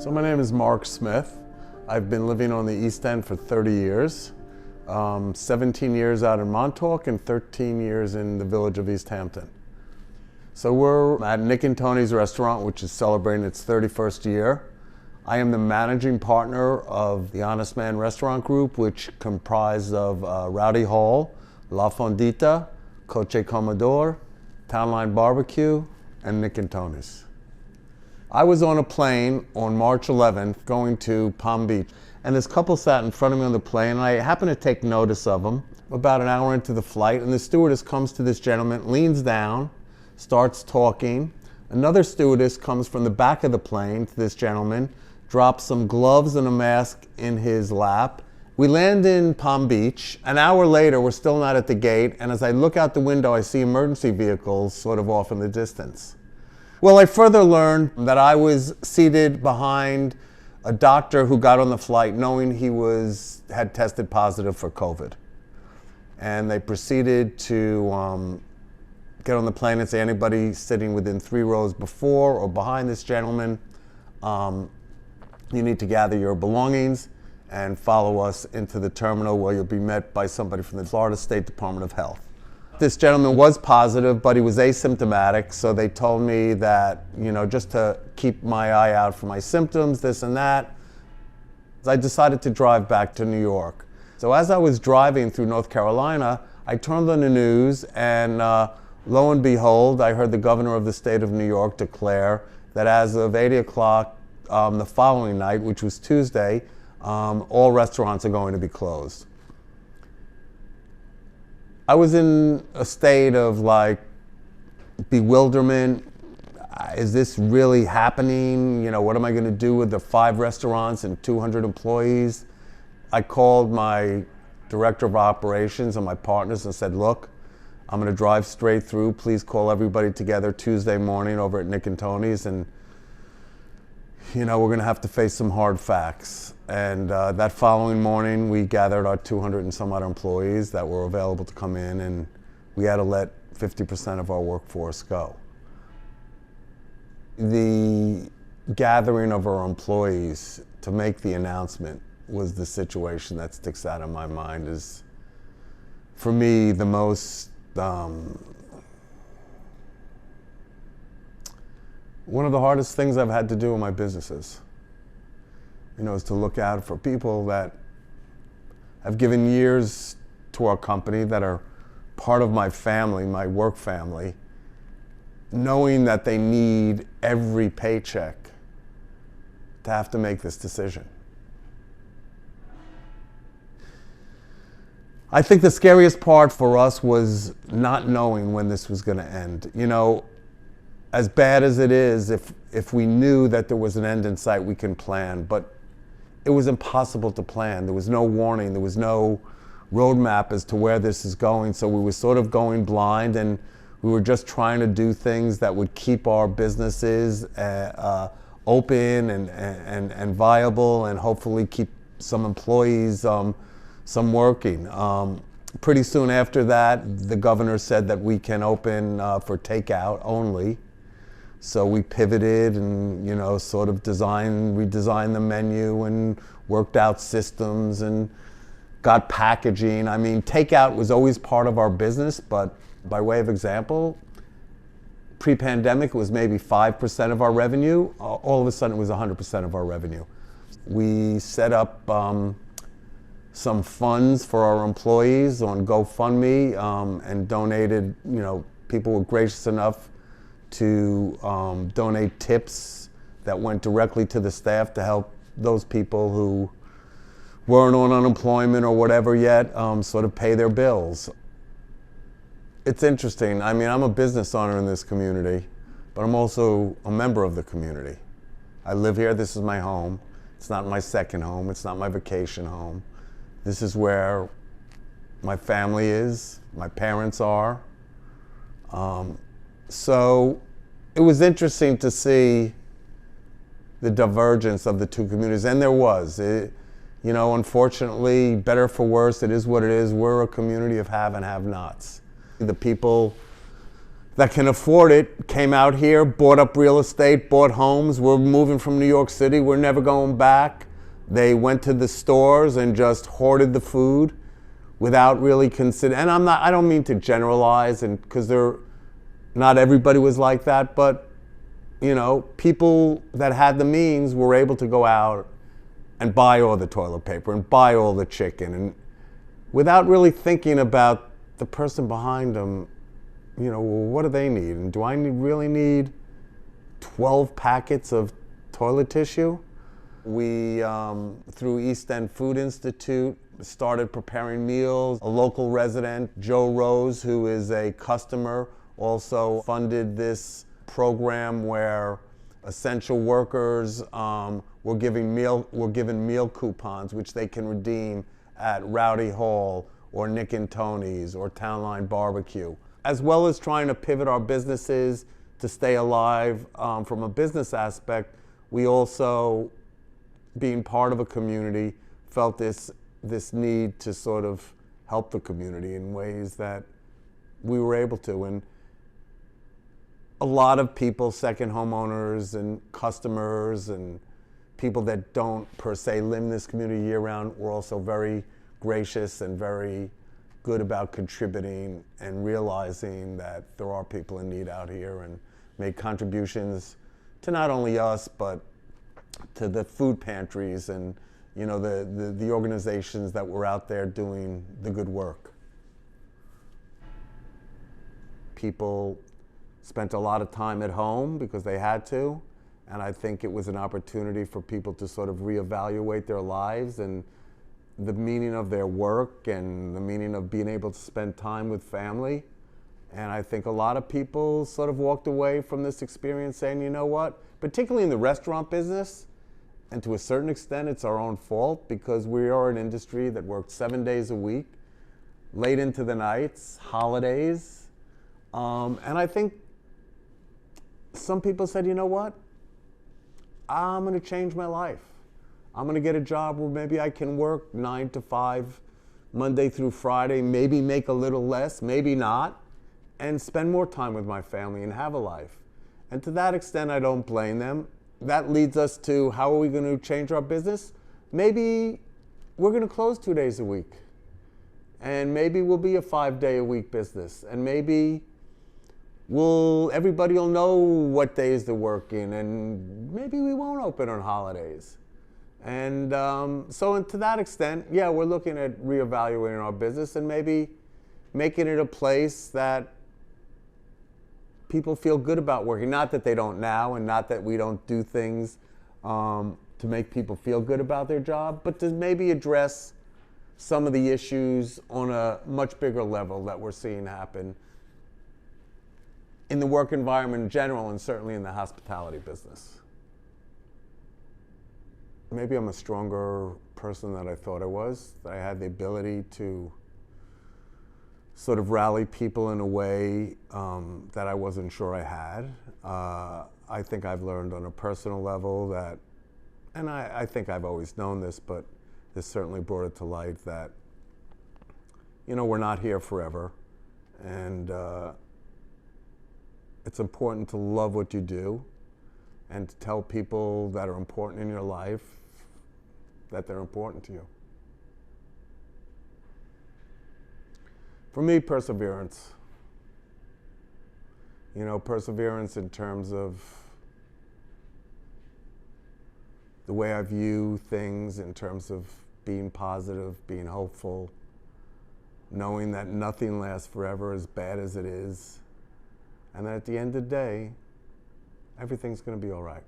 So my name is Mark Smith. I've been living on the East End for 30 years, 17 years out in Montauk and 13 years in the village of East Hampton. So we're at Nick and Tony's restaurant, which is celebrating its 31st year. I am the managing partner of the Honest Man Restaurant Group, which comprised of Rowdy Hall, La Fondita, Coche Commodore, Townline Barbecue, and Nick and Tony's. I was on a plane on March 11th going to Palm Beach, and this couple sat in front of me on the plane, and I happened to take notice of them about an hour into the flight, and the stewardess comes to this gentleman, leans down, starts talking. Another stewardess comes from the back of the plane to this gentleman, drops some gloves and a mask in his lap. We land in Palm Beach. An hour later, we're still not at the gate, and as I look out the window, I see emergency vehicles sort of off in the distance. Well, I further learned that I was seated behind a doctor who got on the flight knowing he had tested positive for COVID. And they proceeded to get on the plane and say, anybody sitting within 3 rows before or behind this gentleman, you need to gather your belongings and follow us into the terminal where you'll be met by somebody from the Florida State Department of Health. This gentleman was positive, but he was asymptomatic, so they told me that, just to keep my eye out for my symptoms, this and that. I decided to drive back to New York. So as I was driving through North Carolina, I turned on the news, and lo and behold, I heard the governor of the state of New York declare that as of 8 o'clock the following night, which was Tuesday, all restaurants are going to be closed. I was in a state of bewilderment. Is this really happening? What am I going to do with the 5 restaurants and 200 employees? I called my director of operations and my partners and said, look, I'm going to drive straight through. Please call everybody together Tuesday morning over at Nick and Tony's, and we're going to have to face some hard facts. And that following morning, we gathered our 200 and some odd employees that were available to come in, and we had to let 50% of our workforce go. The gathering of our employees to make the announcement was the situation that sticks out in my mind as, for me, the most one of the hardest things I've had to do in my businesses, is to look out for people that have given years to our company, that are part of my family, my work family, knowing that they need every paycheck to have to make this decision. I think the scariest part for us was not knowing when this was going to end. As bad as it is, if we knew that there was an end in sight, we can plan, but it was impossible to plan. There was no warning, there was no roadmap as to where this is going, so we were sort of going blind, and we were just trying to do things that would keep our businesses open and viable, and hopefully keep some employees some working. Pretty soon after that, the governor said that we can open for takeout only. So we pivoted and, sort of redesigned the menu and worked out systems and got packaging. I mean, takeout was always part of our business, but by way of example, pre-pandemic it was maybe 5% of our revenue. All of a sudden it was 100% of our revenue. We set up some funds for our employees on GoFundMe and donated, people were gracious enough to donate tips that went directly to the staff to help those people who weren't on unemployment or whatever yet sort of pay their bills. It's interesting. I mean, I'm a business owner in this community, but I'm also a member of the community. I live here. This is my home. It's not my second home. It's not my vacation home. This is where my family is, my parents are. So it was interesting to see the divergence of the two communities, and there was. Unfortunately, better for worse, it is what it is. We're a community of have and have-nots. The people that can afford it came out here, bought up real estate, bought homes. We're moving from New York City. We're never going back. They went to the stores and just hoarded the food without really consider. And I don't mean to generalize, and because not everybody was like that, but you know, people that had the means were able to go out and buy all the toilet paper and buy all the chicken, and without really thinking about the person behind them. You know, well, what do they need? And do I really need 12 packets of toilet tissue? We, through East End Food Institute, started preparing meals. A local resident, Joe Rose, who is a customer, also funded this program where essential workers were given meal coupons, which they can redeem at Rowdy Hall or Nick and Tony's or Town Line Barbecue. As well as trying to pivot our businesses to stay alive from a business aspect, we also, being part of a community, felt this need to sort of help the community in ways that we were able to. And a lot of people, second homeowners and customers and people that don't per se live in this community year round, were also very gracious and very good about contributing and realizing that there are people in need out here, and made contributions to not only us but to the food pantries and, you know, the organizations that were out there doing the good work. People spent a lot of time at home because they had to, and I think it was an opportunity for people to sort of reevaluate their lives and the meaning of their work and the meaning of being able to spend time with family. And I think a lot of people sort of walked away from this experience saying, you know what, particularly in the restaurant business, and to a certain extent it's our own fault because we are an industry that worked 7 days a week, late into the nights, holidays. And I think some people said, you know what, I'm gonna change my life. I'm gonna get a job where maybe I can work 9 to 5, Monday through Friday, maybe make a little less, maybe not, and spend more time with my family and have a life. And to that extent, I don't blame them. That leads us to, how are we gonna change our business? Maybe we're gonna close 2 days a week. And maybe we'll be a 5-day-a-week business. And maybe everybody will know what days they're working, and maybe we won't open on holidays. And so to that extent, yeah, we're looking at reevaluating our business and maybe making it a place that people feel good about working. Not that they don't now, and not that we don't do things to make people feel good about their job, but to maybe address some of the issues on a much bigger level that we're seeing happen in the work environment in general, and certainly in the hospitality business. Maybe I'm a stronger person than I thought I was, that I had the ability to sort of rally people in a way that I wasn't sure I had. I think I've learned on a personal level that, and I think I've always known this, but this certainly brought it to light, that, you know, we're not here forever. And it's important to love what you do and to tell people that are important in your life that they're important to you. For me, perseverance. You know, perseverance in terms of the way I view things, in terms of being positive, being hopeful, knowing that nothing lasts forever, as bad as it is, and that at the end of the day, everything's going to be all right.